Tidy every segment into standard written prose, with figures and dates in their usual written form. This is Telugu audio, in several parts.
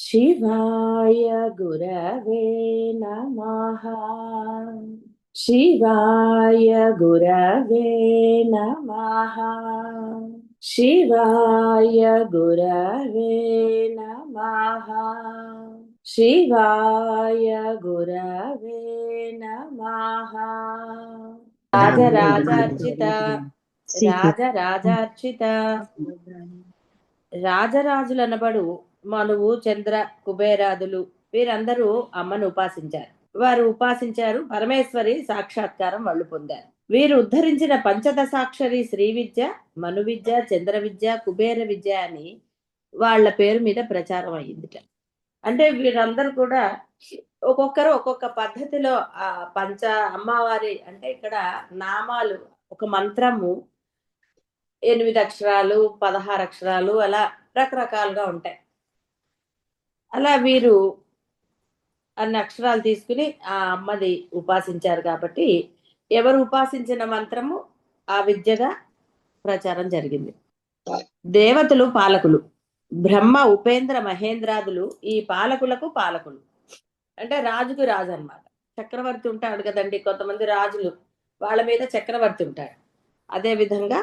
शिवाय गुरवे नमः। शिवाय गुरवे नमः। शिवाय गुरवे नमः। शिवाय गुरवे नमः। राजराजार्चित రాజరాజార్చిత రాజరాజులనబడు మనువు చంద్ర కుబేరాదులు వీరందరూ అమ్మను ఉపాసించారు. వారు ఉపాసించారు, పరమేశ్వరి సాక్షాత్కారం వాళ్ళు పొందారు. వీరు ఉద్ధరించిన పంచదశాక్షరి శ్రీ విద్య, మను విద్య, చంద్ర విద్య, కుబేర విద్య అని వాళ్ళ పేరు మీద ప్రచారం అయ్యిందిట. అంటే వీరందరూ కూడా ఒక్కొక్కరు ఒక్కొక్క పద్ధతిలో ఆ పంచ అమ్మవారి అంటే ఇక్కడ నామాలు ఒక మంత్రము 8 అక్షరాలు, 16 అక్షరాలు అలా రకరకాలుగా ఉంటాయి. అలా వీరు అన్ని అక్షరాలు తీసుకుని ఆ అమ్మది ఉపాసించారు కాబట్టి ఎవరు ఉపాసించిన మంత్రము ఆ విద్యగా ప్రచారం జరిగింది. దేవతలు పాలకులు బ్రహ్మ, ఉపేంద్ర, మహేంద్రాదులు ఈ పాలకులకు పాలకులు. అంటే రాజుకు రాజు అన్నమాట. చక్రవర్తి ఉంటాడు కదండి, కొంతమంది రాజులు వాళ్ళ మీద చక్రవర్తి ఉంటాడు. అదే విధంగా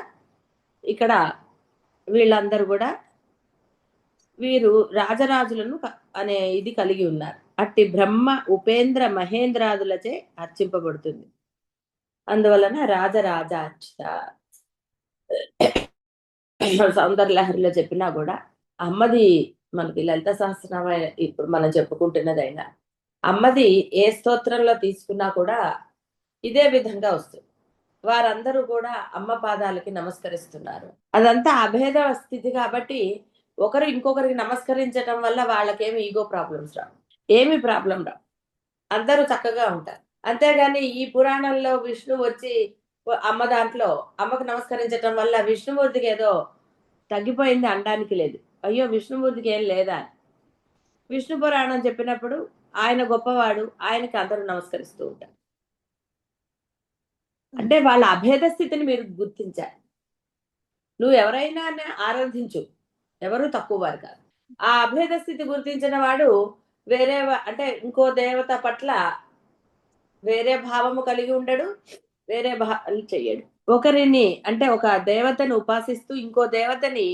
ఇక్కడ వీళ్ళందరూ కూడా వీరు రాజరాజులను అనే ఇది కలిగి ఉన్నారు. అట్టి బ్రహ్మ, ఉపేంద్ర, మహేంద్రాదులచే అర్చింపబడుతుంది. అందువలన రాజరాజార్చిత. సౌందర్యలహరిలో చెప్పినా కూడా అమ్మది మనకి లలిత సహస్రనామ ఇప్పుడు మనం చెప్పుకుంటున్నదైనా అమ్మది ఏ స్తోత్రంలో తీసుకున్నా కూడా ఇదే విధంగా వస్తుంది. వారందరూ కూడా అమ్మ పాదాలకి నమస్కరిస్తున్నారు. అదంతా అభేద స్థితి కాబట్టి ఒకరు ఇంకొకరికి నమస్కరించడం వల్ల వాళ్ళకేమి ఈగో ప్రాబ్లమ్స్ రావు, ఏమి ప్రాబ్లం రావు, అందరూ చక్కగా ఉంటారు. అంతేగాని ఈ పురాణంలో విష్ణు వచ్చి అమ్మ దాంట్లో అమ్మకు నమస్కరించడం వల్ల విష్ణుమూర్తికి ఏదో తగ్గిపోయింది అనడానికి లేదు. అయ్యో విష్ణుమూర్తికి ఏం లేదా, విష్ణు పురాణం చెప్పినప్పుడు ఆయన గొప్పవాడు, ఆయనకి అందరూ నమస్కరిస్తూ ఉంటారు. అంటే వాళ్ళ అభేద స్థితిని మీరు గుర్తించాలి. నువ్వు ఎవరైనా ఆరాధించు, ఎవరు తక్కువ వారు కాదు. ఆ అభేద స్థితి గుర్తించిన వాడు వేరే అంటే ఇంకో దేవత పట్ల వేరే భావము కలిగి ఉండడు, వేరే చెయ్యడు. ఒకరిని అంటే ఒక దేవతను ఉపాసిస్తూ ఇంకో దేవతని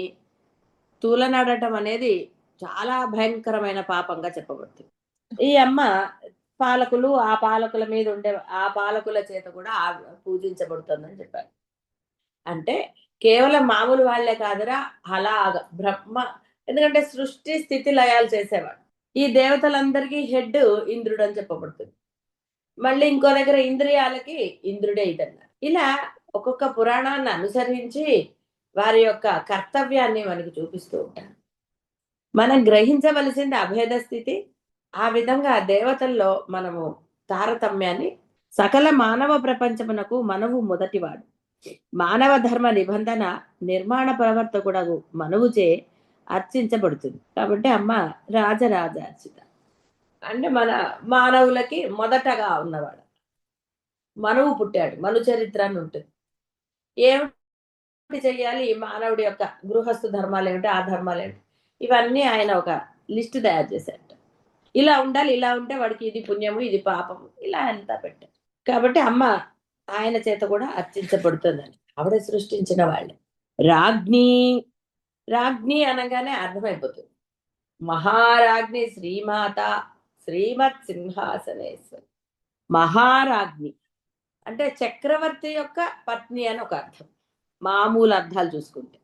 తూలనాడటం అనేది చాలా భయంకరమైన పాపంగా చెప్పబడుతుంది. ఈ అమ్మ పాలకులు ఆ పాలకుల మీద ఉండే ఆ పాలకుల చేత కూడా పూజించబడుతుందని చెప్పారు. అంటే కేవలం మామూలు వాళ్లే కాదురా, అలాగా బ్రహ్మ, ఎందుకంటే సృష్టి స్థితి లయాలు చేసేవాడు. ఈ దేవతలందరికీ హెడ్ ఇంద్రుడు అని చెప్పబడుతుంది. మళ్ళీ ఇంకో దగ్గర ఇంద్రియాలకి ఇంద్రుడే ఇదన్నారు. ఇలా ఒక్కొక్క పురాణాన్ని అనుసరించి వారి యొక్క కర్తవ్యాన్ని మనకి చూపిస్తూ ఉంటారు. మనం గ్రహించవలసింది అభేద స్థితి. ఆ విధంగా దేవతల్లో మనము తారతమ్యాన్ని సకల మానవ ప్రపంచమునకు మనవు మొదటివాడు. మానవ ధర్మ నిబంధన నిర్మాణ ప్రవర్తకుడగు మనువుచే అర్చించబడుతుంది. కాబట్టి అమ్మ రాజరాజార్చిత అంటే మన మానవులకి మొదటగా ఉన్నవాడు. మనువు పుట్టాడు, మను చరిత్ర అని ఉంటుంది. ఏమిటి చెయ్యాలి, మానవుడి యొక్క గృహస్థు ధర్మాలు ఏమిటి, ఆ ధర్మాలు ఏమిటి, ఇవన్నీ ఆయన ఒక లిస్టు తయారు చేశాడు. ఇలా ఉండాలి, ఇలా ఉంటే వాడికి ఇది పుణ్యము, ఇది పాపము, ఇలా అంతా పెట్టారు. కాబట్టి అమ్మ ఆయన చేత కూడా అర్చించబడుతుందని ఆవిడ సృష్టించిన వాళ్ళే. రాజ్ఞి, రాజ్ఞి అనగానే అర్థమైపోతుంది. మహారాజ్ఞి శ్రీమాత శ్రీమత్ సింహాసనేశ్వరి. మహారాజ్ఞి అంటే చక్రవర్తి యొక్క పత్ని అని ఒక అర్థం. మామూలు అర్థాలు చూసుకుంటే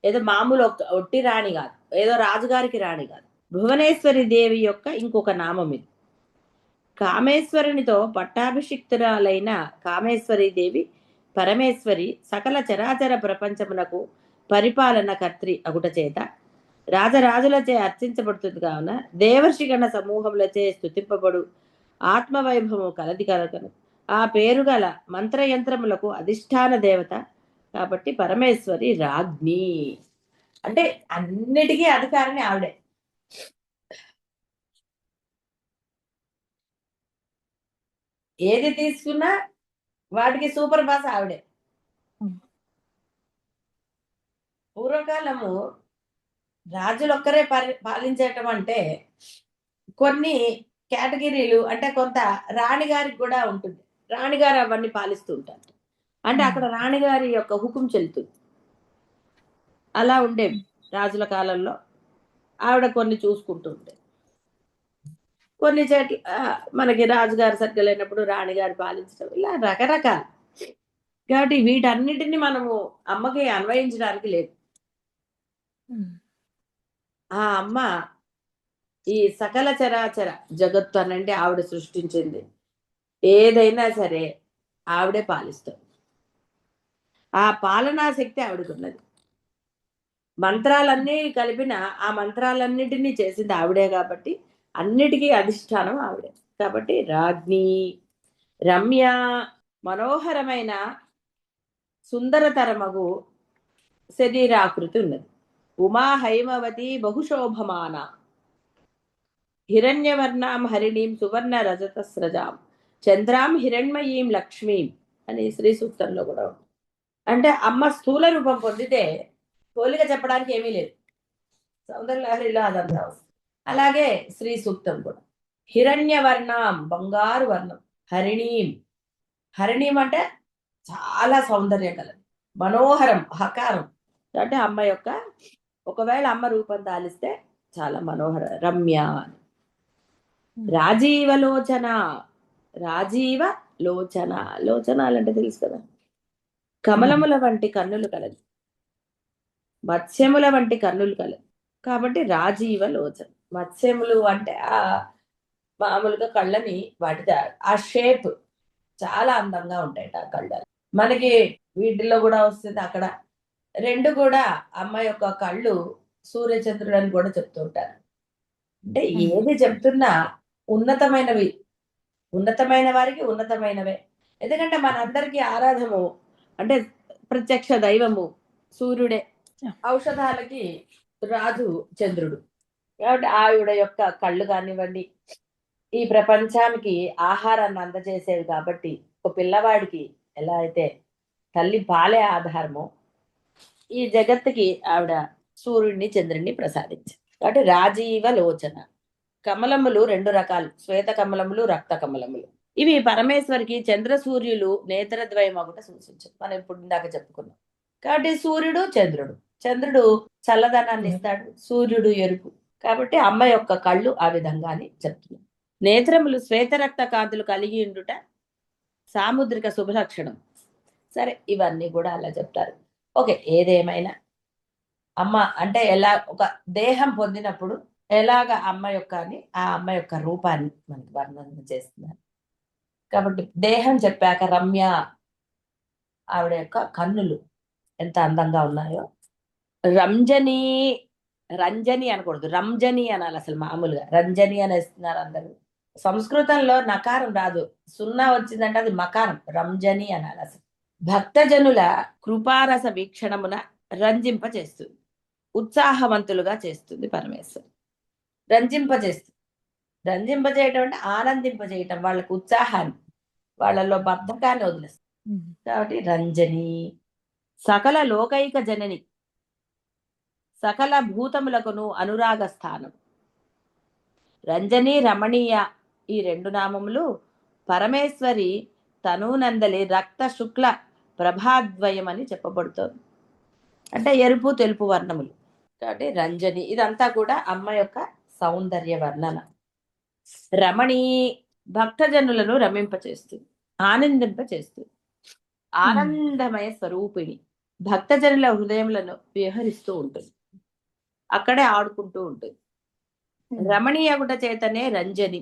ఏదో మామూలు ఒట్టి రాణి కాదు, ఏదో రాజుగారికి రాణి కాదు. భువనేశ్వరి దేవి యొక్క ఇంకొక నామం ఇది. కామేశ్వరునితో పట్టాభిషిక్తురాలైన కామేశ్వరి దేవి పరమేశ్వరి సకల చరాచర ప్రపంచమునకు పరిపాలన కర్త్రి అగుట చేత రాజరాజులచే అర్చించబడుతుంది. కావున దేవర్షిగణ సమూహములచే స్తుతింపబడు ఆత్మవైభవము కలది కలగను ఆ పేరు గల మంత్రయంత్రములకు అధిష్టాన దేవత కాబట్టి పరమేశ్వరి రాజ్ఞి. అంటే అన్నిటికీ అధికారిని ఆవిడే. ఏది తీసుకున్నా వాటికి సూపర్ బాస్ ఆవిడే. పూర్వకాలము రాజులు ఒక్కరే పాలించటం అంటే కొన్ని కేటగిరీలు, అంటే కొంత రాణిగారికి కూడా ఉంటుంది. రాణిగారు అవన్నీ పాలిస్తూ ఉంటారు. అంటే అక్కడ రాణిగారి యొక్క హుకుం చెల్లుతుంది. అలా ఉండేవి రాజుల కాలంలో. ఆవిడ కొన్ని చూసుకుంటూ ఉండేది. కొన్ని చెట్లు మనకి రాజుగారు సరిగ్గా లేనప్పుడు రాణిగారు పాలించడం, ఇలా రకరకాల. కాబట్టి వీటన్నిటిని మనము అమ్మకి అన్వయించడానికి లేదు. ఆ అమ్మ ఈ సకల చరాచర జగత్తు అనంటే ఆవిడ సృష్టించింది. ఏదైనా సరే ఆవిడే పాలిస్తుంది. ఆ పాలనా శక్తి ఆవిడకున్నది. మంత్రాలన్నీ కలిపిన ఆ మంత్రాలన్నిటినీ చేసింది ఆవిడే కాబట్టి అన్నిటికీ అధిష్టానం ఆవిడే. కాబట్టి రాజ్ఞి, రమ్య, మనోహరమైన సుందరతరమగు శరీరాకృతి ఉన్నది. ఉమా హైమవతి బహుశోభమాన హిరణ్యవర్ణాం హరిణీం సువర్ణ రజత స్రజాం చంద్రాం హిరణ్మయీం లక్ష్మీం అని శ్రీ సూక్తంలో కూడా ఉంది. అంటే అమ్మ స్థూల రూపం పొందితే పోలిక చెప్పడానికి ఏమీ లేదు. సౌందర్యలహరిలో అదంతా. అలాగే శ్రీ సూక్తం కూడా హిరణ్యవర్ణం బంగారు వర్ణం, హరిణీం, హరిణీం అంటే చాలా సౌందర్యం కలది, మనోహరం, హకారం. అంటే అమ్మ యొక్క ఒకవేళ అమ్మ రూపం దాలిస్తే చాలా మనోహర, రమ్య. రాజీవలోచన, రాజీవ లోచన, లోచనాలంటే తెలుసు కదా, కమలముల వంటి కన్నులు కలది, మత్స్యముల వంటి కన్నులు కలది. కాబట్టి రాజీవ లోచన. మత్స్యములు అంటే ఆ మామూలుగా కళ్ళని వాటి ఆ షేప్ చాలా అందంగా ఉంటాయి ఆ కళ్ళు. మనకి వీటిల్లో కూడా వస్తుంది అక్కడ. రెండు కూడా అమ్మ యొక్క కళ్ళు సూర్యచంద్రుడు అని కూడా చెప్తూ ఉంటారు. అంటే ఏది చెప్తున్నా ఉన్నతమైనవి, ఉన్నతమైన వారికి ఉన్నతమైనవే. ఎందుకంటే మనందరికీ ఆరాధము అంటే ప్రత్యక్ష దైవము సూర్యుడే, ఔషధాలకి రాజు చంద్రుడు. కాబట్టి ఆవిడ యొక్క కళ్ళు కానివ్వండి, ఈ ప్రపంచానికి ఆహారాన్ని అందజేసేవి. కాబట్టి ఒక పిల్లవాడికి ఎలా అయితే తల్లి పాలే ఆధారమో, ఈ జగత్తుకి ఆవిడ సూర్యుడిని చంద్రుడిని ప్రసాదించారు. కాబట్టి రాజీవ లోచన. కమలములు రెండు రకాలు, శ్వేత కమలములు, రక్త కమలములు. ఇవి పరమేశ్వరికి చంద్ర సూర్యులు నేత్రద్వయం ఒకటి సూచించు. మనం ఇప్పుడు ఇందాక చెప్పుకున్నాం. కాబట్టి సూర్యుడు చంద్రుడు. చంద్రుడు చల్లదనాన్ని ఇస్తాడు, సూర్యుడు ఎరుపు. కాబట్టి అమ్మ యొక్క కళ్ళు ఆ విధంగా అని చెప్తున్నాం. నేత్రములు శ్వేత రక్త కాంతులు కలిగి ఉండుట సాముద్రిక శుభలక్షణం. సరే, ఇవన్నీ కూడా అలా చెప్తారు. ఓకే, ఏదేమైనా అమ్మ అంటే ఎలా ఒక దేహం పొందినప్పుడు ఎలాగ అమ్మ యొక్క అని ఆ అమ్మ యొక్క రూపాన్ని మనకి వర్ణన చేస్తున్నారు. కాబట్టి దేహం చెప్పాక రమ్య, ఆవిడ యొక్క కన్నులు ఎంత అందంగా ఉన్నాయో. రంజని, రంజని అనకూడదు, రంజని అనాలి అసలు. మామూలుగా రంజని అనేస్తున్నారు అందరూ. సంస్కృతంలో నకారం రాదు, సున్నా వచ్చిందంటే అది మకారం, రంజని అనాలి అసలు. భక్తజనుల కృపారస వీక్షణమున రంజింపచేస్తుంది, ఉత్సాహవంతులుగా చేస్తుంది పరమేశ్వరు. రంజింపజేస్తుంది. రంజింపజేయటం అంటే ఆనందింపజేయటం, వాళ్ళకు ఉత్సాహాన్ని, వాళ్ళలో బద్ధకాన్ని వదిలేస్తుంది. కాబట్టి రంజని, సకల లోకైక జనని, సకల భూతములకును అనురాగ స్థానం. రంజని, రమణీయ ఈ రెండు నామములు పరమేశ్వరి తనునందలి రక్త శుక్ల ప్రభాద్వయం అని చెప్పబడుతోంది. అంటే ఎరుపు తెలుపు వర్ణములు. కాబట్టి రంజని, ఇదంతా కూడా అమ్మ యొక్క సౌందర్య వర్ణన. రమణి, భక్తజనులను రమింపచేస్తుంది, ఆనందింపచేస్తుంది. ఆనందమయ స్వరూపిణి, భక్తజనుల హృదయములను విహరిస్తూ ఉంటుంది, అక్కడే ఆడుకుంటూ ఉంటుంది. రమణీయ గుట చేతనే రంజని.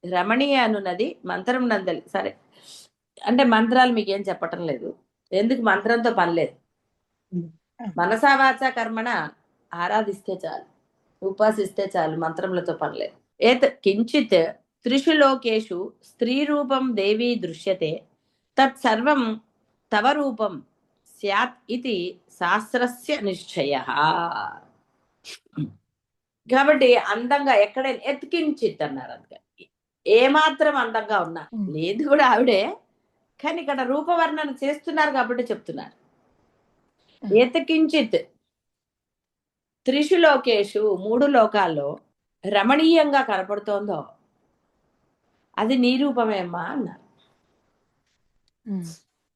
రమణీయ అనున్నది మంత్రం నందలి. సరే, అంటే మంత్రాలు మీకు ఏం చెప్పటం లేదు, ఎందుకు మంత్రంతో పని లేదు. మనసావాచ కర్మణ ఆరాధిస్తే చాలు, ఉపాసిస్తే చాలు, మంత్రములతో పనిలేదు. ఏత్ కించిత్ త్రిషు లోకేషు స్త్రీ రూపం దేవీ దృశ్యతే తత్సర్వం తవ రూపం స్యాత్ ఇది శాస్త్రస్య నిశ్చయః. కాబట్టి అందంగా ఎక్కడైనా ఎత్కించిత్ అన్నారు. అందుకని ఏమాత్రం అందంగా ఉన్నా, లేదు కూడా ఆవిడే, కానీ ఇక్కడ రూపవర్ణన చేస్తున్నారు కాబట్టి చెప్తున్నారు. ఎత్కించిత్ త్రిషు లోకేషు 3 లోకాల్లో రమణీయంగా కనపడుతోందో అది నీ రూపమే అమ్మా అన్నారు.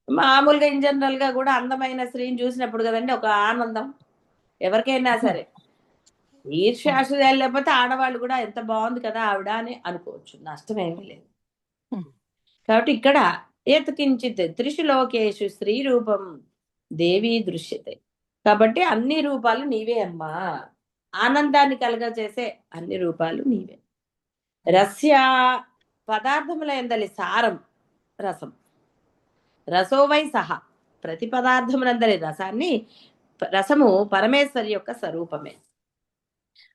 మామూలుగా ఇన్ జనరల్ గా కూడా అందమైన స్త్రీని చూసినప్పుడు కదండి ఒక ఆనందం ఎవరికైనా సరే. ఈర్ష్యాసులు లేకపోతే ఆడవాళ్ళు కూడా ఎంత బాగుంది కదా ఆవిడ అని అనుకోవచ్చు, నష్టమేమీ లేదు. కాబట్టి ఇక్కడ ఏతకించిత్ త్రిషు లోకేషు స్త్రీ రూపం దేవీ దృశ్యతే. కాబట్టి అన్ని రూపాలు నీవే అమ్మా, ఆనందాన్ని కలగజేసే అన్ని రూపాలు నీవే. రస్య పదార్థముల ఎందలి సారం రసం, రసోవై సహా ప్రతి పదార్థమునందలి రసాన్ని, రసము పరమేశ్వరి యొక్క స్వరూపమే.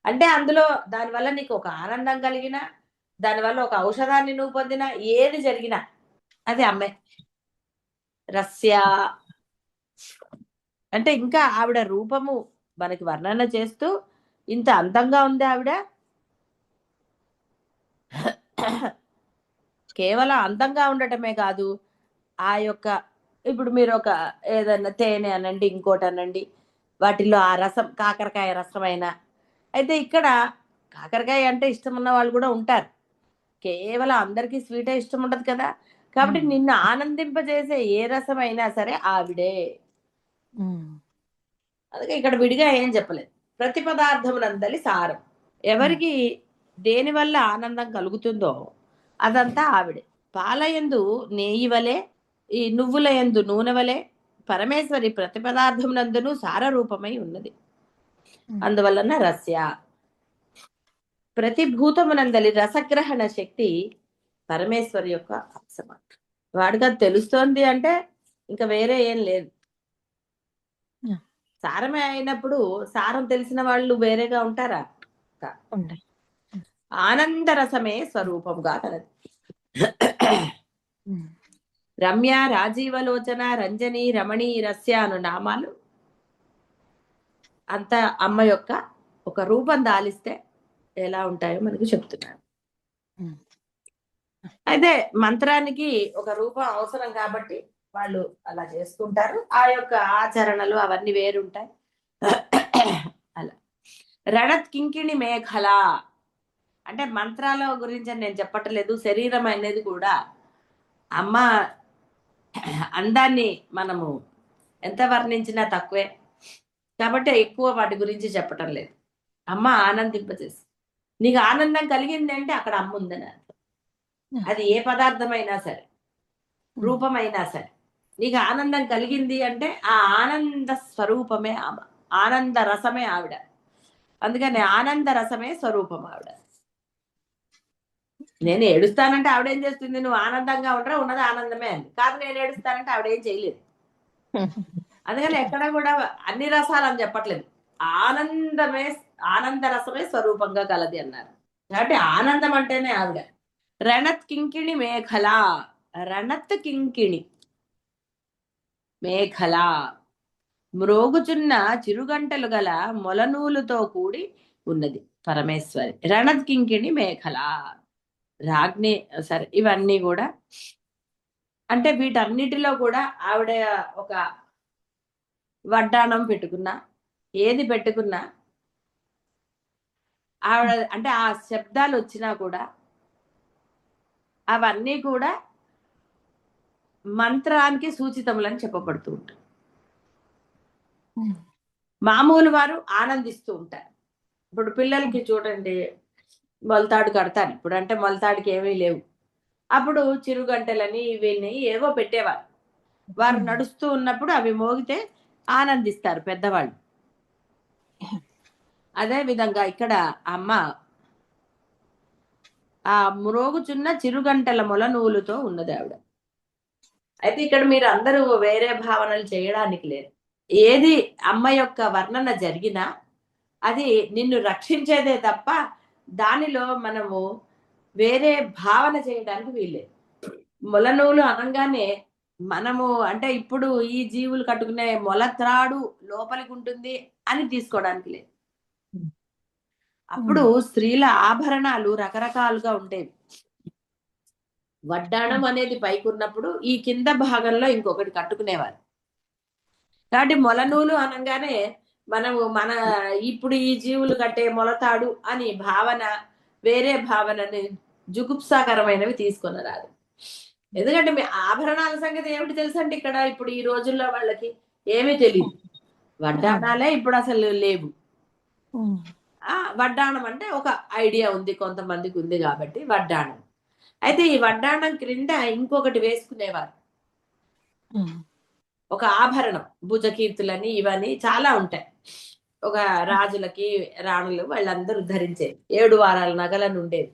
అంటే అందులో దానివల్ల నీకు ఒక ఆనందం కలిగిన, దానివల్ల ఒక ఔషధాన్ని నువ్వు పొందిన, ఏది జరిగినా అది అమ్మే. రస్య అంటే ఇంకా ఆవిడ రూపము మనకి వర్ణన చేస్తూ ఇంత అందంగా ఉంది ఆవిడ. కేవలం అందంగా ఉండటమే కాదు, ఆ యొక్క ఇప్పుడు మీరు ఒక ఏదన్నా తేనె అనండి ఇంకోటి అనండి, వాటిల్లో ఆ రసం కాకరకాయ రసమైనా, అయితే ఇక్కడ కాకరకాయ అంటే ఇష్టం ఉన్న వాళ్ళు కూడా ఉంటారు, కేవలం అందరికీ స్వీటే ఇష్టం ఉండదు కదా. కాబట్టి నిన్ను ఆనందింపజేసే ఏ రసమైనా సరే ఆవిడే. అందుకే ఇక్కడ విడిగా ఏం చెప్పలేదు. ప్రతి పదార్థమునందలి సారం, ఎవరికి దేని వల్ల ఆనందం కలుగుతుందో అదంతా ఆవిడే. పాలయందు నేయి వలె, ఈ నువ్వుల యందు నూనె వలె పరమేశ్వరి ప్రతి పదార్థమునందును సారరూపమై ఉన్నది. అందువలన రస్య. ప్రతి భూతమునందలి రసగ్రహణ శక్తి పరమేశ్వరి యొక్క అంశం. వాడికి అది తెలుస్తోంది అంటే ఇంకా వేరే ఏం లేదు. సారమే అయినప్పుడు సారం తెలిసిన వాళ్ళు వేరేగా ఉంటారా? ఆనందరసమే స్వరూపంగా కలదు. రమ్య, రాజీవలోచన, రంజని, రమణి, రస్య అను నామాలు అంత అమ్మ యొక్క ఒక రూపం దాలిస్తే ఎలా ఉంటాయో మనకు చెప్తున్నారు. అయితే మంత్రానికి ఒక రూపం అవసరం కాబట్టి వాళ్ళు అలా చేసుకుంటారు, ఆ యొక్క ఆచరణలు అవన్నీ వేరుంటాయి. అలా రణత్ కింకిణి మేఖల అంటే మంత్రాల గురించి నేను చెప్పట్లేదు, శరీరం అనేది కూడా అమ్మ అందాన్ని మనము ఎంత వర్ణించినా తక్కువే కాబట్టి ఎక్కువ వాటి గురించి చెప్పటం లేదు. అమ్మ ఆనందింపజేసి, నీకు ఆనందం కలిగింది అంటే అక్కడ అమ్మ ఉందని అర్థం. అది ఏ పదార్థమైనా సరే, రూపమైనా సరే, నీకు ఆనందం కలిగింది అంటే ఆ ఆనంద స్వరూపమే ఆమె, ఆనంద రసమే ఆవిడ. అందుకని ఆనంద రసమే స్వరూపం ఆవిడ. నేను ఏడుస్తానంటే ఆవిడేం చేస్తుంది, నువ్వు ఆనందంగా ఉండరా, ఉన్నది ఆనందమే అంది. కాదు నేను ఏడుస్తానంటే ఆవిడేం చేయలేదు. అందుకని ఎక్కడ కూడా అన్ని రసాలు అని చెప్పట్లేదు, ఆనందమే, ఆనంద రసమే స్వరూపంగా కలది అన్నారు. కాబట్టి ఆనందం అంటేనే ఆవిడ. రణత్ కింకిణి మేఖల, రణత్ కింకిణి మేఖల మ్రోగుచున్న చిరుగంటలు గల మొలనూలుతో కూడి ఉన్నది పరమేశ్వరి. రణత్ కింకిణి మేఖల రాజ్ఞి. సరే, ఇవన్నీ కూడా అంటే వీటన్నిటిలో కూడా ఆవిడ ఒక వడ్డాణం పెట్టుకున్నా, ఏది పెట్టుకున్నా ఆవిడ అంటే ఆ శబ్దాలు వచ్చినా కూడా అవన్నీ కూడా మంత్రానికి సూచితములని చెప్పబడుతూ ఉంటాయి. మామూలు వారు ఆనందిస్తూ ఉంటారు. ఇప్పుడు పిల్లలకి చూడండి, మొలతాడు కడతారు. ఇప్పుడు అంటే మొలతాడికి ఏమీ లేవు, అప్పుడు చిరుగంటలని ఇవన్నీ ఏవో పెట్టేవారు. వారు నడుస్తూ ఉన్నప్పుడు అవి మోగితే ఆనందిస్తారు పెద్దవాళ్ళు. అదే విధంగా ఇక్కడ అమ్మ ఆ మ్రోగుచున్న చిరుగంటల మొల నూలుతో ఉన్నది ఆవిడ. అయితే ఇక్కడ మీరు అందరూ వేరే భావనలు చేయడానికి లేదు. ఏది అమ్మ యొక్క వర్ణన జరిగినా అది నిన్ను రక్షించేదే తప్ప దానిలో మనము వేరే భావన చేయడానికి వీల్లేదు. మొలనూలు అనగానే మనము అంటే ఇప్పుడు ఈ జీవులు కట్టుకునే మొలత్రాడు లోపలికి ఉంటుంది అని తీసుకోవడానికి లేదు. అప్పుడు స్త్రీల ఆభరణాలు రకరకాలుగా ఉండేవి. వడ్డాణం అనేది పైకి ఉన్నప్పుడు ఈ కింద భాగంలో ఇంకొకటి కట్టుకునేవారు. కాబట్టి మొలనూలు అనగానే మనము మన ఇప్పుడు ఈ జీవులు కట్టే మొలతాడు అని భావన వేరే భావనని జుగుప్సాకరమైనవి తీసుకొని రాదు. ఎందుకంటే మీ ఆభరణాల సంగతి ఏమిటి తెలుసండి ఇక్కడ ఇప్పుడు ఈ రోజుల్లో వాళ్ళకి ఏమీ తెలియదు. వడ్డాణాలే ఇప్పుడు అసలు లేవు. వడ్డాణం అంటే ఒక ఐడియా ఉంది, కొంతమందికి ఉంది కాబట్టి వడ్డాణం. అయితే ఈ వడ్డాణం క్రింద ఇంకొకటి వేసుకునేవారు, ఒక ఆభరణం. భుజకీర్తులని ఇవన్నీ చాలా ఉంటాయి. ఒక రాజులకి రాణులు వాళ్ళందరూ ధరించేవి. 7 వారాల నగలను ఉండేవి.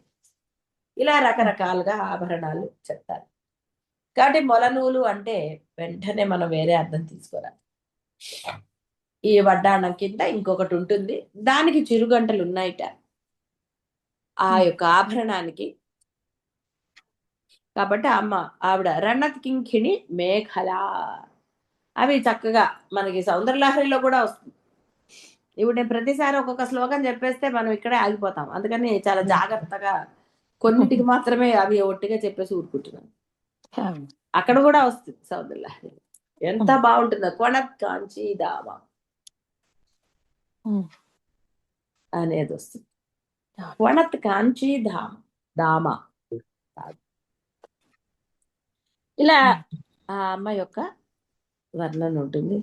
ఇలా రకరకాలుగా ఆభరణాలు చెప్తారు. కాబట్టి మొలనూలు అంటే వెంటనే మనం వేరే అర్థం తీసుకోరాలి. ఈ వడ్డాణం కింద ఇంకొకటి ఉంటుంది, దానికి చిరుగంటలు ఉన్నాయిట ఆ యొక్క ఆభరణానికి. కాబట్టి ఆవిడ రణత్ కింకిణి మేఖల, అవి చక్కగా మనకి సౌందర్యలహరిలో కూడా వస్తుంది. ఇప్పుడు నేను ప్రతిసారి ఒక్కొక్క శ్లోకం చెప్పేస్తే మనం ఇక్కడే ఆగిపోతాం. అందుకని చాలా జాగ్రత్తగా కొన్నిటికి మాత్రమే అవి ఒట్టిగా చెప్పేసి ఊరుకుంటున్నాను. అక్కడ కూడా వస్తుంది సౌందర్యలహరి. ఎంత బాగుంటుందో. కొణత్ కాంచీ దామ అనేది వస్తుంది. కొణత్ కాంచీ దామ. ఇలా ఆ అమ్మ యొక్క వర్ణన ఉంటుంది.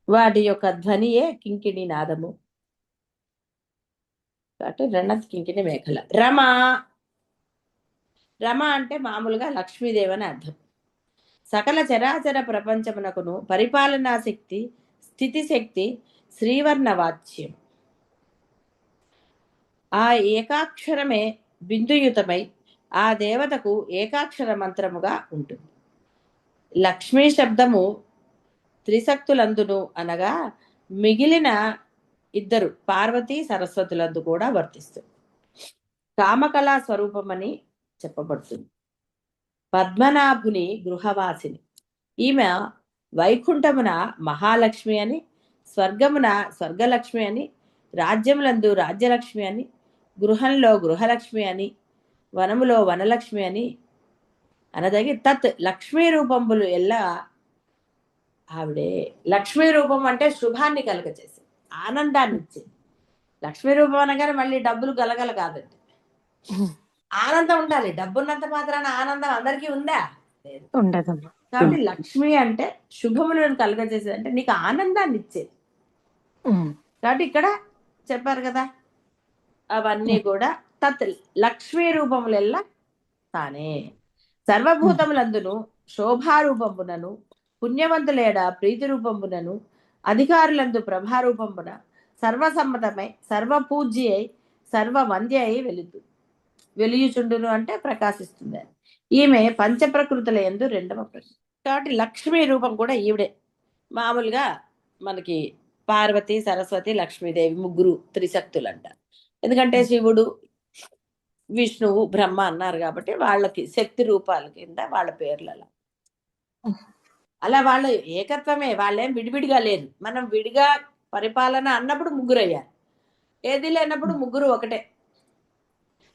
వాటి యొక్క ధ్వనియే కింకిణి నాదము. కాబట్టి రణత్ కింకిణి మేఖల. రమ అంటే మామూలుగా లక్ష్మీదేవి అని అర్థం. సకల చరాచర ప్రపంచమునకును పరిపాలనా శక్తి, స్థితి శక్తి, శ్రీవర్ణ వాచ్యం. ఆ ఏకాక్షరమే బిందుయుతమై ఆ దేవతకు ఏకాక్షర మంత్రముగా ఉంటుంది. లక్ష్మీ శబ్దము త్రిశక్తులందును అనగా మిగిలిన 2 పార్వతీ సరస్వతులందు కూడా వర్తిస్తుంది. కామకళా స్వరూపమని చెప్పబడుతుంది. పద్మనాభుని గృహవాసిని. ఈమె వైకుంఠమున మహాలక్ష్మి అని, స్వర్గమున స్వర్గలక్ష్మి అని, రాజ్యములందు రాజ్యలక్ష్మి అని, గృహంలో గృహలక్ష్మి అని, వనములో వనలక్ష్మి అని అనదగి తత్ లక్ష్మీ రూపంబులు ఎల్ల ఆవిడే. లక్ష్మీ రూపం అంటే శుభాన్ని కలగచేసి ఆనందాన్ని ఇచ్చేది. లక్ష్మీ రూపం అనగానే మళ్ళీ డబ్బులు గలగల కాదండి, ఆనందం ఉండాలి. డబ్బున్నంత మాత్రాన ఆనందం అందరికీ ఉందా? ఉండదు. కాబట్టి లక్ష్మి అంటే శుభములను కలగజేసేది, అంటే నీకు ఆనందాన్ని ఇచ్చేది. కాబట్టి ఇక్కడ చెప్పారు కదా, అవన్నీ కూడా తత్ లక్ష్మీ రూపములెల్లా తానే. సర్వభూతములందును శోభారూపంబునను, పుణ్యవంతులేడ ప్రీతి రూపంబునను, అధికారులందు ప్రభారూపంబున, సర్వసమ్మతమై సర్వపూజ్య అయి సర్వవంద్య అయి వెలియుచుండును అంటే ప్రకాశిస్తుంది. ఈమె పంచప్రకృతుల యందు 2వ ప్రకృతి. కాబట్టి లక్ష్మీ రూపం కూడా ఈవిడే. మామూలుగా మనకి పార్వతి, సరస్వతి, లక్ష్మీదేవి ముగ్గురు త్రిశక్తులు అంటారు. ఎందుకంటే శివుడు, విష్ణువు, బ్రహ్మ అన్నారు కాబట్టి వాళ్ళకి శక్తి రూపాల కింద వాళ్ళ పేర్లలో అలా వాళ్ళు ఏకత్వమే. వాళ్ళేం విడివిడిగా లేరు. మనం విడిగా పరిపాలన అన్నప్పుడు ముగ్గురు అయ్యారు, ఏది లేనప్పుడు ముగ్గురు ఒకటే.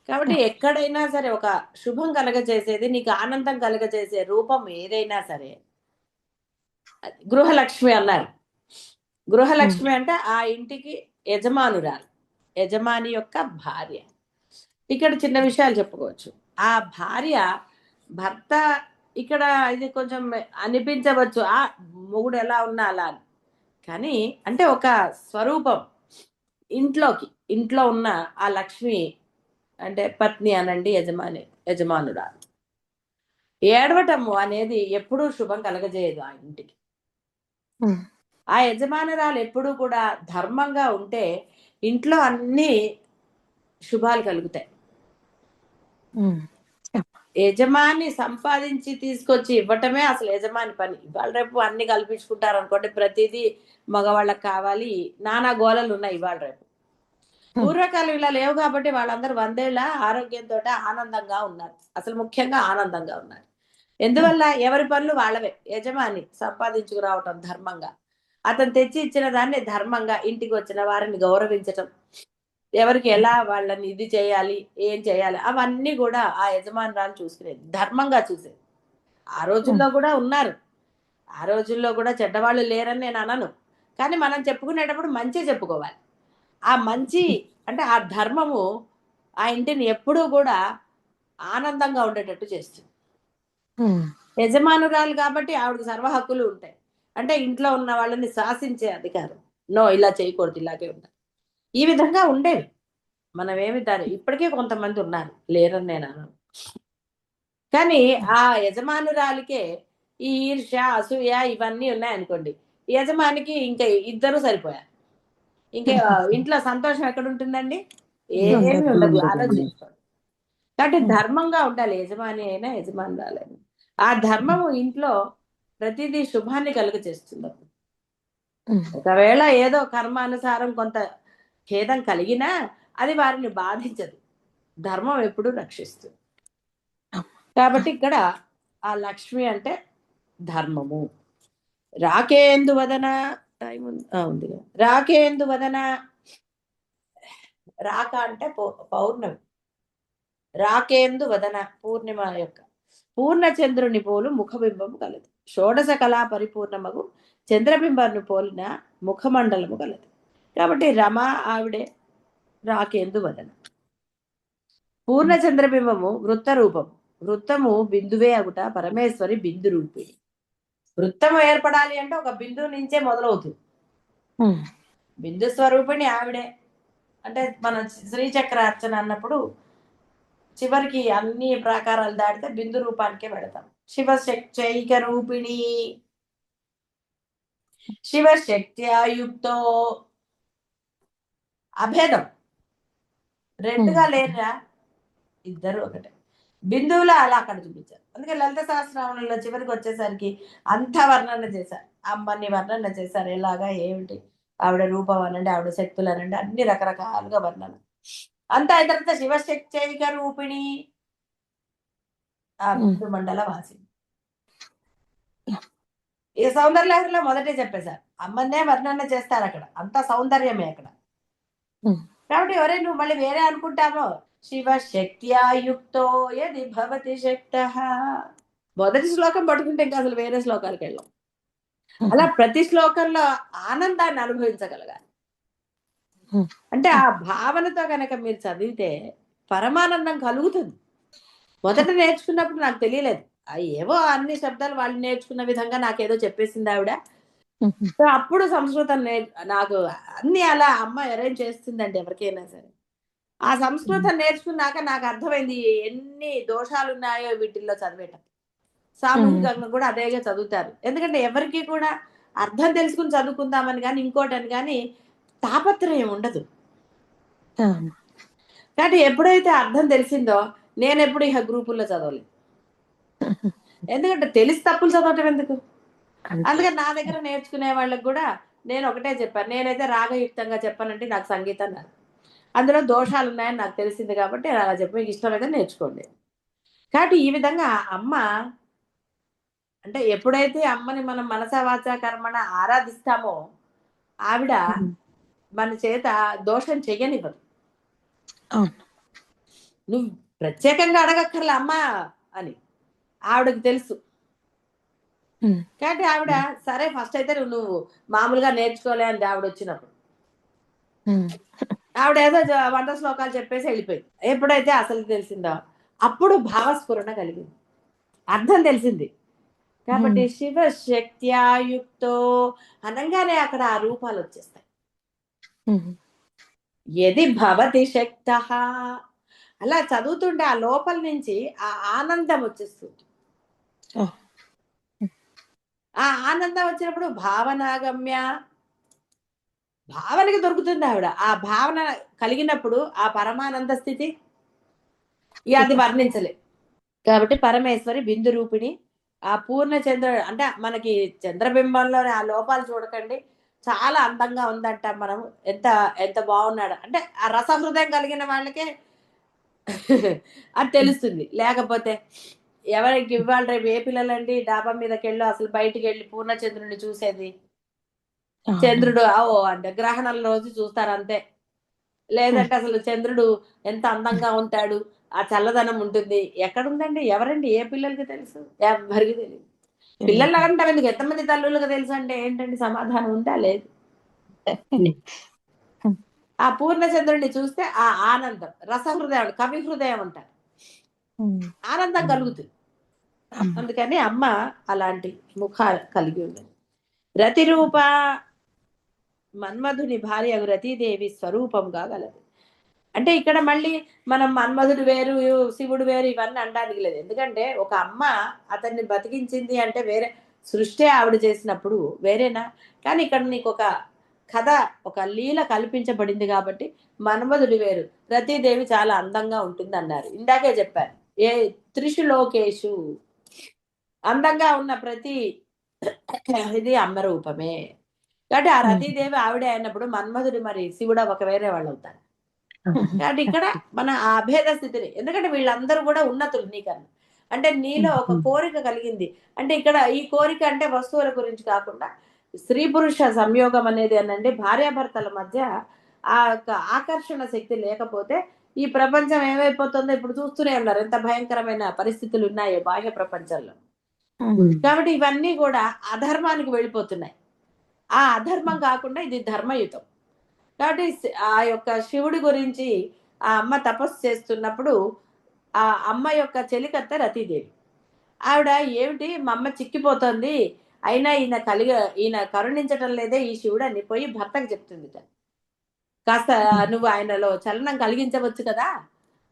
కాబట్టి ఎక్కడైనా సరే ఒక శుభం కలగజేసేది, నీకు ఆనందం కలగజేసే రూపం ఏదైనా సరే గృహలక్ష్మి అన్నారు. గృహలక్ష్మి అంటే ఆ ఇంటికి యజమానురాలు, యజమాని యొక్క భార్య. ఇక్కడ చిన్న విషయాలు చెప్పుకోవచ్చు. ఆ భార్య భర్త ఇక్కడ ఇది కొంచెం అనిపించవచ్చు, ఆ మొగుడు ఎలా ఉన్నా అలా, కానీ అంటే ఒక స్వరూపం. ఇంట్లో ఉన్న ఆ లక్ష్మి అంటే పత్ని అనండి, యజమానురాలు. ఏడవటము అనేది ఎప్పుడూ శుభం కలగజేయదు ఆ ఇంటికి. ఆ యజమానురాలు ఎప్పుడూ కూడా ధర్మంగా ఉంటే ఇంట్లో అన్ని శుభాలు కలుగుతాయి. యజమాని సంపాదించి తీసుకొచ్చి ఇవ్వటమే అసలు యజమాని పని. ఇవాళ రేపు అన్ని కల్పించుకుంటారు అనుకోండి, ప్రతిదీ మగవాళ్ళకి కావాలి, నానా గోళలు ఉన్నాయి ఇవాళ రేపు. పూర్వకాలం ఇలా లేవు కాబట్టి వాళ్ళందరూ 100 ఏళ్ల ఆరోగ్యంతో ఆనందంగా ఉన్నారు. అసలు ముఖ్యంగా ఆనందంగా ఉన్నారు. ఎందువల్ల? ఎవరి పనులు వాళ్ళవే. యజమాని సంపాదించుకురావటం ధర్మంగా, అతను తెచ్చి ఇచ్చిన దాన్ని ధర్మంగా, ఇంటికి వచ్చిన వారిని గౌరవించటం, ఎవరికి ఎలా వాళ్ళని ఇది చేయాలి, ఏం చేయాలి, అవన్నీ కూడా ఆ యజమానురాలు చూసుకునేది, ధర్మంగా చూసేది. ఆ రోజుల్లో కూడా ఉన్నారు, ఆ రోజుల్లో కూడా చెడ్డవాళ్ళు లేరని నేను అనను. కానీ మనం చెప్పుకునేటప్పుడు మంచి చెప్పుకోవాలి. ఆ మంచి అంటే ఆ ధర్మము ఆ ఇంటిని ఎప్పుడూ కూడా ఆనందంగా ఉండేటట్టు చేస్తుంది. యజమానురాలు కాబట్టి ఆవిడకి సర్వ హక్కులు ఉంటాయి. అంటే ఇంట్లో ఉన్న వాళ్ళని శాసించే అధికారం. నో, ఇలా చేయకూడదు, ఇలాగే ఉండాలి. ఈ విధంగా ఉండేవి. మనమేమి ఇప్పటికీ కొంతమంది ఉన్నారు, లేరని నేను అనను. కానీ ఆ యజమానురాలికే ఈ ఈర్ష్య, అసూయ ఇవన్నీ ఉన్నాయనుకోండి, యజమానికి ఇంకా ఇద్దరు సరిపోయారు. ఇంకా ఇంట్లో సంతోషం ఎక్కడ ఉంటుందండి? ఏమీ ఉండదు. ఆలోచించుకోండి. కాబట్టి ధర్మంగా ఉండాలి, యజమాని అయినా యజమానురాలైనా. ఆ ధర్మము ఇంట్లో ప్రతిదీ శుభాన్ని కలుగ చేస్తుంది. ఒకవేళ ఏదో కర్మానుసారం కొంత ఖేదం కలిగినా అది వారిని బాధించదు. ధర్మం ఎప్పుడూ రక్షిస్తుంది. కాబట్టి ఇక్కడ ఆ లక్ష్మి అంటే ధర్మము. రాకేందు వదన టైం ఉంది. రాకేందు వదన, రాక అంటే పౌర్ణమి. రాకేందు వదన పూర్ణిమ యొక్క పూర్ణచంద్రుని పోలు ముఖబింబము కలదు. షోడశ కళా పరిపూర్ణమగు చంద్రబింబాన్ని పోలిన ముఖమండలము కలదు. కాబట్టి రమ ఆవిడే రాకేందు వదన. పూర్ణ చంద్రబింబము వృత్త రూపము. వృత్తము బిందువే అగుట పరమేశ్వరి బిందు రూపిణి. వృత్తము ఏర్పడాలి అంటే ఒక బిందువు నుంచే మొదలవుతుంది. బిందు స్వరూపిణి ఆవిడే. అంటే మనం శ్రీచక్ర అర్చన అన్నప్పుడు చివరికి అన్ని ప్రాకారాలు దాటితే బిందు రూపానికే పెడతాం. శివశక్త్యైక రూపిణి, శివశక్త్యాయుక్తో. అభేదం, రెండుగా లేరా, ఇద్దరు ఒకటే. బిందువులో అలా అక్కడ చూపించారు. అందుకే లలిత సహస్రనామంలో చివరికి వచ్చేసరికి అంత వర్ణన చేశారు. అమ్మని వర్ణన చేశారు. ఎలాగా, ఏమిటి, ఆవిడ రూపం అనండి, ఆవిడ శక్తులు అనండి, అన్ని రకరకాలుగా వర్ణన. అంత అయిన తర్వాత శివశక్త్యైక రూపిణి, ఆ బిందు మండల వాసి. ఈ సౌందర్యలహరిలో మొదటే చెప్పేశారు, అమ్మనే వర్ణన చేస్తారు అక్కడ, అంత సౌందర్యమే అక్కడ. కాబట్టి ఎవరే నువ్వు మళ్ళీ వేరే అనుకుంటామో. శివశక్త్యాయుక్తో యది భవతి శక్తః. మొదటి శ్లోకం పట్టుకుంటే ఇంకా అసలు వేరే శ్లోకాలకు వెళ్ళాం. అలా ప్రతి శ్లోకంలో ఆనందాన్ని అనుభవించగలగాలి. అంటే ఆ భావనతో కనుక మీరు చదివితే పరమానందం కలుగుతుంది. మొదట నేర్చుకున్నప్పుడు నాకు తెలియలేదు. ఏవో అన్ని శబ్దాలు వాళ్ళు నేర్చుకున్న విధంగా నాకేదో చెప్పేసింది ఆవిడ. అప్పుడు సంస్కృతం నాకు అన్ని అలా అమ్మ అరేంజ్ చేస్తుందండి ఎవరికైనా సరే. ఆ సంస్కృతం నేర్చుకున్నాక నాకు అర్థమైంది ఎన్ని దోషాలు ఉన్నాయో వీటిల్లో చదివేటప్పుడు. సామూహికంగా కూడా అదేగా చదువుతారు. ఎందుకంటే ఎవరికి కూడా అర్థం తెలుసుకుని చదువుకుందామని కానీ ఇంకోటని కానీ తాపత్రయం ఉండదు. కాబట్టి ఎప్పుడైతే అర్థం తెలిసిందో నేను ఎప్పుడు ఇక గ్రూపుల్లో చదవలేదు. ఎందుకంటే తెలిసి తప్పులు చదవటం ఎందుకు? అందుకని నా దగ్గర నేర్చుకునే వాళ్ళకి కూడా నేను ఒకటే చెప్పాను, నేనైతే రాగయుక్తంగా చెప్పానంటే నాకు సంగీతం రాదు. అందులో దోషాలు ఉన్నాయని నాకు తెలిసింది కాబట్టి అలా చెప్పి మీకు ఇష్టమైతే నేర్చుకోండి. కాబట్టి ఈ విధంగా అమ్మ అంటే ఎప్పుడైతే అమ్మని మనం మనసా వాచా కర్మణ ఆరాధిస్తామో ఆవిడ మన చేత దోషం చెయ్యనివ్వదు. నువ్వు ప్రత్యేకంగా అడగక్కర్లే అమ్మా అని, ఆవిడకి తెలుసు. కాబట్టి ఆవిడ సరే ఫస్ట్ అయితే నువ్వు మామూలుగా నేర్చుకోలే అంది ఆవిడ వచ్చినప్పుడు. ఆవిడ ఏదో 100 శ్లోకాలు చెప్పేసి వెళ్ళిపోయింది. ఎప్పుడైతే అసలు తెలిసిందో అప్పుడు భావస్ఫురణ కలిగింది, అర్థం తెలిసింది. కాబట్టి శివశక్త్యాయుక్తో అనగానే అక్కడ ఆ రూపాలు వచ్చేస్తాయి. యది భవతి శక్తః, అలా చదువుతుంటే ఆ లోపల నుంచి ఆ ఆనందం వచ్చేస్తుంది. ఆ ఆనందం వచ్చినప్పుడు భావనాగమ్య, భావనకి దొరుకుతుంది ఆవిడ. ఆ భావన కలిగినప్పుడు ఆ పరమానంద స్థితి అది వర్ణించలే. కాబట్టి పరమేశ్వరి బిందు రూపిణి, ఆ పూర్ణ చంద్ర అంటే మనకి చంద్రబింబంలోని ఆ లోపాలు చూడకండి, చాలా అందంగా ఉందంట. మనం ఎంత ఎంత బాగున్నాడు అంటే ఆ రసహృదయం కలిగిన వాళ్ళకే అది తెలుస్తుంది. లేకపోతే ఎవరికి ఇవాళ రేపు ఏ పిల్లలండి డాబా మీదకి వెళ్ళి అసలు బయటికి వెళ్ళి పూర్ణచంద్రుడిని చూసేది? చంద్రుడు ఓ అంటే గ్రహణం రోజు చూస్తారు అంతే. లేదంటే అసలు చంద్రుడు ఎంత అందంగా ఉంటాడు, ఆ చల్లదనం ఉంటుంది, ఎక్కడుందండి? ఎవరండి? ఏ పిల్లలకి తెలుసు? ఎవరికి తెలియదు. పిల్లలు అంటారు ఎందుకు, ఎంతమంది తల్లులకు తెలుసు అంటే ఏంటండి సమాధానం ఉందా? లేదు. ఆ పూర్ణచంద్రుడిని చూస్తే ఆ ఆనందం రసహృదయం, కవి హృదయం అంటారు, ఆనందం కలుగుతుంది. అందుకని అమ్మ అలాంటి ముఖాలు కలిగి ఉన్నది. రతిరూప మన్మధుని భార్య రతీదేవి స్వరూపంగా గలదు. అంటే ఇక్కడ మళ్ళీ మనం మన్మధుడు వేరు శివుడు వేరు ఇవన్నీ అనడానికి లేదు. ఎందుకంటే ఒక అమ్మ అతన్ని బతికించింది అంటే వేరే సృష్టి ఆవిడ చేసినప్పుడు వేరేనా. కానీ ఇక్కడ నీకు ఒక కథ, ఒక లీల కల్పించబడింది కాబట్టి మన్మధుడు వేరు, రతీదేవి చాలా అందంగా ఉంటుంది అన్నారు. ఇందాకే చెప్పారు, ఏ త్రిషు లోకేషు అందంగా ఉన్న ప్రతి ఇది అమ్మ రూపమే. కాబట్టి ఆ రతీదేవి ఆవిడే అయినప్పుడు మన్మధుడు మరి శివుడు ఒక వేరే వాళ్ళు అవుతారు. కాబట్టి ఇక్కడ మన ఆ అభేద స్థితిని, ఎందుకంటే వీళ్ళందరూ కూడా ఉన్నతులు నీకన్నా, అంటే నీలో ఒక కోరిక కలిగింది అంటే ఇక్కడ ఈ కోరిక అంటే వస్తువుల గురించి కాకుండా స్త్రీ పురుష సంయోగం అనేది అనండి, భార్యాభర్తల మధ్య ఆ యొక్క ఆకర్షణ శక్తి లేకపోతే ఈ ప్రపంచం ఏమైపోతుందో ఇప్పుడు చూస్తూనే ఉన్నారు, ఎంత భయంకరమైన పరిస్థితులు ఉన్నాయో బాహ్య ప్రపంచంలో. కాబట్టి ఇవన్నీ కూడా అధర్మానికి వెళ్ళిపోతున్నాయి. ఆ అధర్మం కాకుండా ఇది ధర్మయుతం. కాబట్టి ఆ యొక్క శివుడి గురించి ఆ అమ్మ తపస్సు చేస్తున్నప్పుడు ఆ అమ్మ యొక్క చెలికత్త రతీదేవి, ఆవిడ ఏమిటి మా అమ్మ చిక్కిపోతుంది, అయినా ఈయన కరుణించటం లేదే ఈ శివుడు అని పోయి భర్తకు చెప్తుంది. కాస్త నువ్వు ఆయనలో చలనం కలిగించవచ్చు కదా,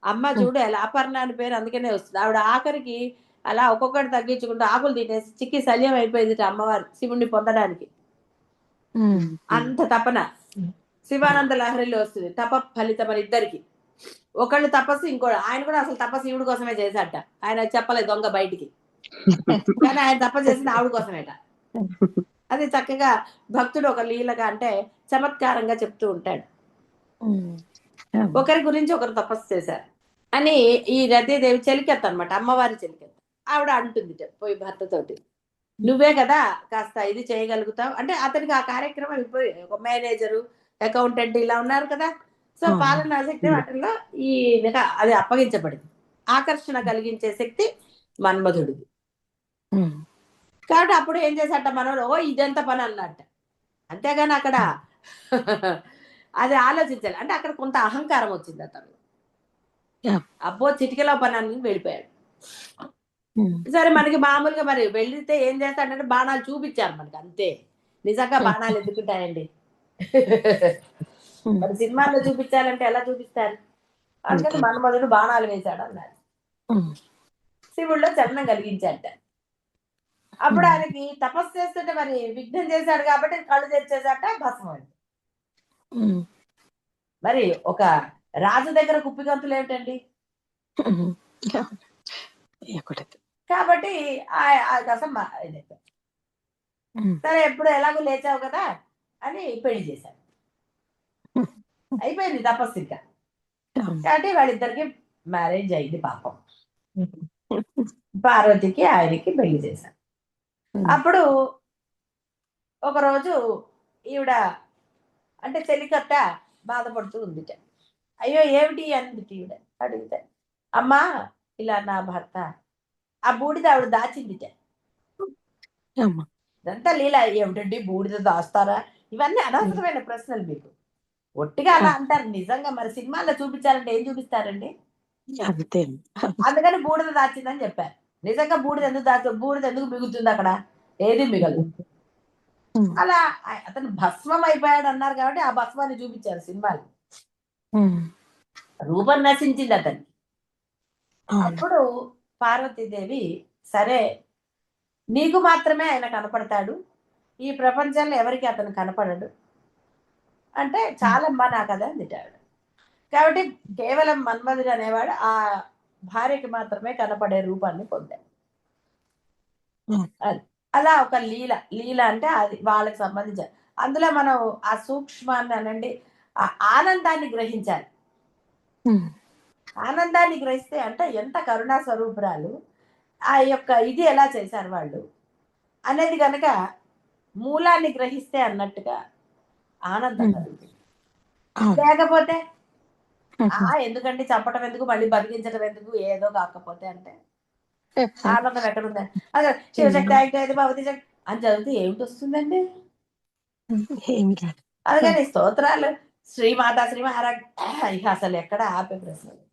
అమ్మ చూడు ఎలా అపర్ణ అని పేరు అందుకనే వస్తుంది. ఆవిడ ఆఖరికి అలా ఒక్కొక్కటి తగ్గించుకుంటూ ఆకులు తినేసి చిక్కి శల్యం అయిపోయింది అమ్మవారు శివుణ్ణి పొందడానికి. అంత తపన శివానంద లహరిలో వస్తుంది, తప ఫలితం అని ఇద్దరికి. ఒకళ్ళు తపస్సు, ఇంకోటి ఆయన కూడా అసలు తపస్సు శివుడి కోసమే చేశాట, ఆయన చెప్పలేదు దొంగ బయటికి, కానీ ఆయన తపస్సు చేసింది ఆవిడ కోసమేట. అది చక్కగా భక్తుడు ఒక లీలగా అంటే చమత్కారంగా చెప్తూ ఉంటాడు. ఒకరి గురించి ఒకరు తపస్సు చేశారు అని ఈ రతీదేవి చెలికెత్త అనమాట, అమ్మవారి చెలికెత్త. ఆవిడ అంటుంది పోయి భర్తతోటి, నువ్వే కదా కాస్త ఇది చేయగలుగుతావు అంటే, అతనికి ఆ కార్యక్రమం అయిపోయి ఒక మేనేజరు అకౌంటెంట్ ఇలా ఉన్నారు కదా, సో పాలనా శక్తి వాటిల్లో ఈ అది అప్పగించబడింది. ఆకర్షణ కలిగించే శక్తి మన్మధుడిది. కాబట్టి అప్పుడు ఏం చేశాట మనోడు, ఓ ఇదెంత పని అన్నట్ట. అంతేగాని అక్కడ అది ఆలోచించాలి అంటే అక్కడ కొంత అహంకారం వచ్చింది అతను. అబ్బో చిటికెలో పని అని వెళ్ళిపోయాడు. సరే మనకి మామూలుగా మరి వెళ్తే ఏం చేస్తాడంటే బాణాలు చూపించారు మనకి అంతే. నిజంగా బాణాలు ఎందుకుంటాయండి? మరి సినిమాల్లో చూపించాలంటే ఎలా చూపిస్తారు? అందుకని మన్మధుడు బాణాలు వేశాడు అన్నారు. శివుడిలో చలనం కలిగించాట. అప్పుడు ఆయనకి తపస్సు చేస్తుంటే మరి విఘ్నం చేశాడు కాబట్టి కళ్ళు తెచ్చేసాట, భస్మం. మరి ఒక రాజు దగ్గర కుప్పిగంతులు ఏమిటండి? కాబట్టి కోసం సరే ఎప్పుడు ఎలాగో లేచావు కదా అని పెళ్లి చేశాడు. అయిపోయింది తపస్సు ఇంకా. కాబట్టి వాళ్ళిద్దరికి మ్యారేజ్ అయింది. పాపం పార్వతికి ఆయనకి పెళ్లి చేశారు. అప్పుడు ఒకరోజు ఈవిడ అంటే చెలికత్త బాధపడుతూ ఉందిట. అయ్యో ఏమిటి అంది ఈవిడ అడిగితే, అమ్మా ఇలా నా భర్త ఆ బూడిద ఆవిడ దాచిందిట. ఇదంతా లీల. ఏమిటండి బూడిద దాస్తారా? ఇవన్నీ అనవసరమైన ప్రశ్నలు మీకు. ఒట్టిగా అలా అంటారు, నిజంగా మరి సినిమాల్లో చూపించాలంటే ఏం చూపిస్తారండి? అందుకని బూడిద దాచిందని చెప్పారు. నిజంగా బూడిద ఎందుకు బూడిద ఎందుకు మిగులుతుంది అక్కడ? ఏది మిగలదు. అలా అతను భస్మం అయిపోయాడు అన్నారు కాబట్టి ఆ భస్మాన్ని చూపించారు సినిమాలు. రూపం నశించింది అతనికి. అప్పుడు పార్వతీదేవి, సరే నీకు మాత్రమే ఆయన కనపడతాడు, ఈ ప్రపంచంలో ఎవరికి అతను కనపడడు అంటే చాలమ్మా నా కదా అందిటాడు. కాబట్టి కేవలం మన్మధుడు అనేవాడు ఆ భార్యకి మాత్రమే కనపడే రూపాన్ని పొందాడు. అది అలా ఒక లీల అంటే అది వాళ్ళకి సంబంధించిన, అందులో మనం ఆ సూక్ష్మాన్ని అనండి, ఆ ఆనందాన్ని గ్రహించాలి. ఆనందాన్ని గ్రహిస్తే అంటే ఎంత కరుణా స్వరూపురాలు, ఆ యొక్క ఇది ఎలా చేశారు వాళ్ళు అనేది కనుక మూలాన్ని గ్రహిస్తే అన్నట్టుగా ఆనందం కలుగుతుంది. లేకపోతే ఎందుకంటే చంపటం ఎందుకు, మళ్ళీ బతికించడం ఎందుకు, ఏదో కాకపోతే అంటే ఆనందం ఎక్కడుందండి? అదే శివశక్తి అయితే భవతి శక్తి అని చదివితే ఏమిటి వస్తుందండి? అందుకని స్తోత్రాలు శ్రీమాత ఇక అసలు ఎక్కడ ఆపే ప్రశ్న లేదు.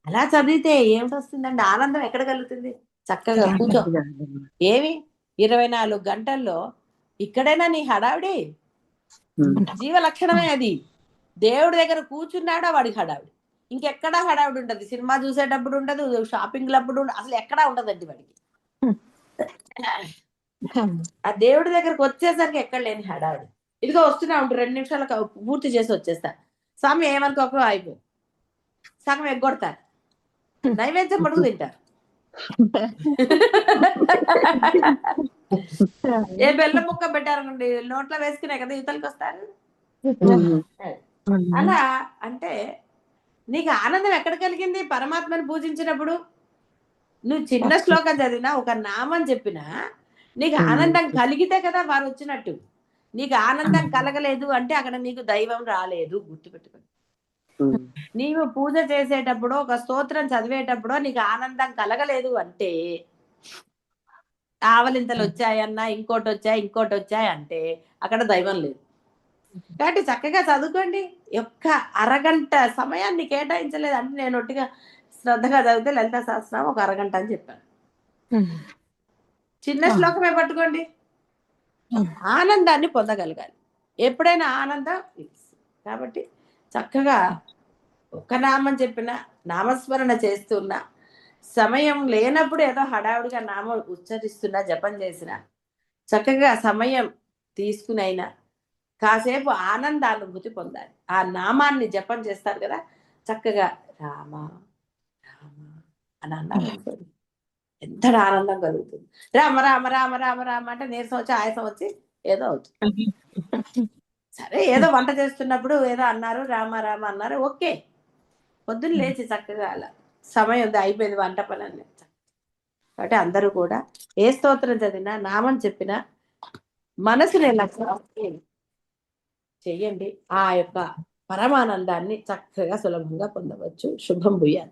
అలా చదివితే ఏమిటి వస్తుందండి? ఆనందం ఎక్కడ కలుగుతుంది? చక్కగా కూర్చో. ఏమి 24 గంటల్లో ఇక్కడైనా నీ హడావిడి జీవ లక్షణమే అది. దేవుడి దగ్గర కూర్చున్నాడా వాడికి హడావిడి. ఇంకెక్కడా హడావిడి ఉండదు. సినిమా చూసేటప్పుడు ఉండదు, షాపింగ్లప్పుడు అసలు ఎక్కడా ఉండదండి వాడికి. ఆ దేవుడి దగ్గరకు వచ్చేసరికి ఎక్కడ లేని హడావిడి. ఇదిగో వస్తున్నా ఉంటు 2 నిమిషాలకు పూర్తి చేసి వచ్చేస్తా. స్వామి ఏమనుకోక అయిపో సగం ఎగ్గొడతారు. నైవేద్యం మడుగు తింటారు. ఏ బెల్లం ముక్క పెట్టారనుకోండి నోట్లో వేసుకునే కదా ఇతలకి వస్తారు. అలా అంటే నీకు ఆనందం ఎక్కడ కలిగింది? పరమాత్మని పూజించినప్పుడు. నువ్వు చిన్న శ్లోకం చదివినా, ఒక నామం చెప్పినా నీకు ఆనందం కలిగితే కదా వారు వచ్చినట్టు. నీకు ఆనందం కలగలేదు అంటే అక్కడ నీకు దైవం రాలేదు. గుర్తుపెట్టుకోండి. నీవు పూజ చేసేటప్పుడు, ఒక స్తోత్రం చదివేటప్పుడు నీకు ఆనందం కలగలేదు అంటే, ఆవలింతలు వచ్చాయన్నా, ఇంకోటి వచ్చాయి అంటే అక్కడ దైవం లేదు. కాబట్టి చక్కగా చదువుకోండి. ఒక్క అరగంట సమయాన్ని కేటాయించలేదు అంటే నేను ఒట్టిగా శ్రద్ధగా చదివితే లలిత సహస్రనామం ఒక అరగంట అని చెప్పాను. చిన్న శ్లోకమే పట్టుకోండి. ఆనందాన్ని పొందగలగాలి. ఎప్పుడైనా ఆనందం కాబట్టి చక్కగా ఒక్క నామం చెప్పిన, నామస్మరణ చేస్తున్నా, సమయం లేనప్పుడు ఏదో హడావుడిగా నామం ఉచ్చరిస్తున్నా, జపం చేసిన, చక్కగా సమయం తీసుకునైనా కాసేపు ఆనందానుభూతి పొందాలి. ఆ నామాన్ని జపం చేస్తారు కదా, చక్కగా రామ రామ అని అన్నారు ఎంత ఆనందం కలుగుతుంది. రామ రామ రామ రామ రామ అంటే నీరసం వచ్చి ఆయాసం వచ్చి ఏదో అవుతుంది. సరే ఏదో వంట చేస్తున్నప్పుడు ఏదో అన్నారు, రామ రామ అన్నారు, ఓకే. పొద్దున్న లేచి చక్కగా అలా సమయం ఉంది, అయిపోయింది వంట పని అని. కాబట్టి అందరూ కూడా ఏ స్తోత్రం చదివినా, నామం చెప్పినా మనసుని లక్ష్యం చెయ్యండి. ఆ యొక్క పరమానందాన్ని చక్కగా సులభంగా పొందవచ్చు. శుభం భూయాత్.